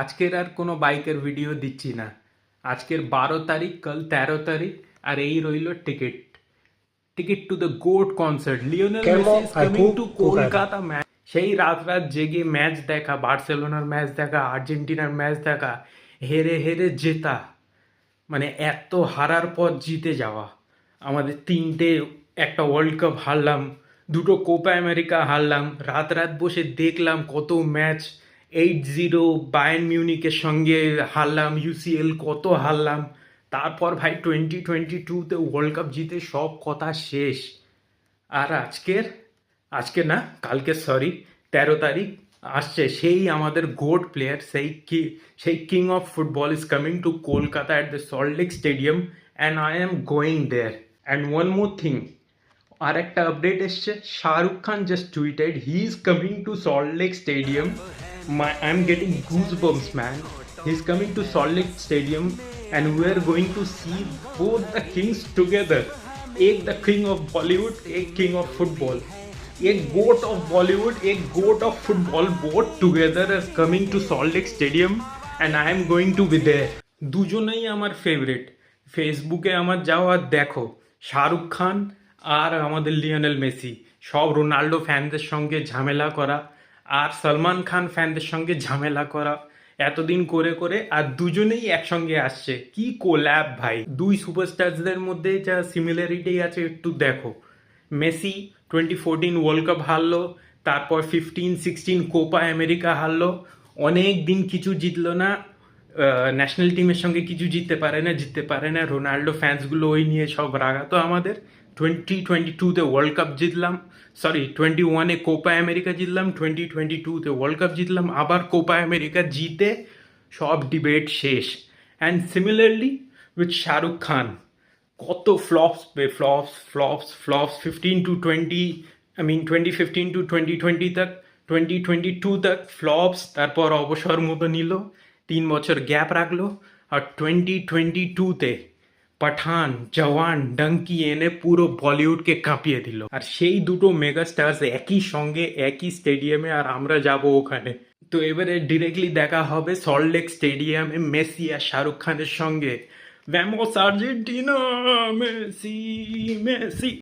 আজকের আর কোনো বাইকের ভিডিও দিচ্ছি না। আজকের 12 তারিখ, কাল 13 তারিখ, আর এই রইল ticket. Ticket to the goat concert, Lionel Messi is coming to Kolkata match. সেই রাত রাত জেগে ম্যাচ দেখা, বার্সেলোনার ম্যাচ দেখা, আর্জেন্টিনার ম্যাচ দেখা, হেরে হেরে জেতা, মানে এত হারার পর জিতে যাওয়া। আমাদের তিনটে, একটা ওয়ার্ল্ড কাপ হারলাম, দুটো কোপা আমেরিকা হারলাম, রাত রাত বসে দেখলাম কত ম্যাচ। 8-0 বায়ার্ন মিউনিকের সঙ্গে হারলাম, ইউসিএল কত হারলাম। তারপর ভাই 2022-তে ওয়ার্ল্ড কাপ জিতে সব কথা শেষ। আর আজকে না, কালকে, সরি, 13 তারিখ আসছে সেই আমাদের গোট প্লেয়ার, সেই king of football is coming to Kolkata at the Salt Lake stadium, and I am going there. And one more thing, আর একটা আপডেট এসছে, Shahrukh Khan just tweeted he is coming to Salt Lake stadium. I am getting goosebumps man. He is coming to Salt Lake stadium and we are going to see both the kings together. एक the king of Bollywood, एक king of football, एक goat of Bollywood, एक goat of football, both together is coming to Salt Lake Stadium and I am going to be there. দুজনেই আমার favourite. ফেসবুকে আমার যাওয়া দেখো, শাহরুখ খান আর আমাদের লিওনেল মেসি, সব রোনাল্ডো ফ্যানদের সঙ্গে ঝামেলা করা আর সলমান খান ফ্যানদের সঙ্গে ঝামেলা করা, এতদিন করে করে আর দুজনেই একসঙ্গে আসছে। কি কোল্যাব ভাই! দুই সুপারস্টারদের মধ্যে যা সিমিলারিটি আছে একটু দেখো। মেসি 2014 ওয়ার্ল্ড কাপ হারলো, তারপর 15-16 কোপা আমেরিকা হারলো, অনেক দিন কিছু জিতলো না, ন্যাশনাল টিমের সঙ্গে কিছু জিততে পারে না। রোনাল্ডো ফ্যান্সগুলো ওই নিয়ে সব রাগাতো আমাদের। 2022-তে ওয়ার্ল্ড কাপ জিতলাম, সরি 21-এ কোপা আমেরিকা জিতলাম, 2022-তে ওয়ার্ল্ড কাপ জিতলাম, আবার কোপা আমেরিকা জিতে সব ডিবেট শেষ। And similarly with Shahrukh Khan, কত ফ্লপস पे फ्लॉप्स 15-20, आई मीन 2015-2020 तक, 2022 तक ফ্লপস, তারপর অবসর মতো নিল, 3 বছর গ্যাপ রাখলো, আর 2022-তে পাঠান, জওয়ান, ডঙ্কি এনে পুরো বলিউডকে কাঁপিয়ে দিল। আর সেই দুটো মেগা স্টার্স একই সঙ্গে একই স্টেডিয়ামে, আর আমরা যাব ওখানে। তো এবারে ডিরেক্টলি দেখা হবে সল্ট লেক স্টেডিয়ামে মেসি আর শাহরুখ খানের সঙ্গে। ভ্যামোস আর্জেন্টিনা, মেসি মেসি।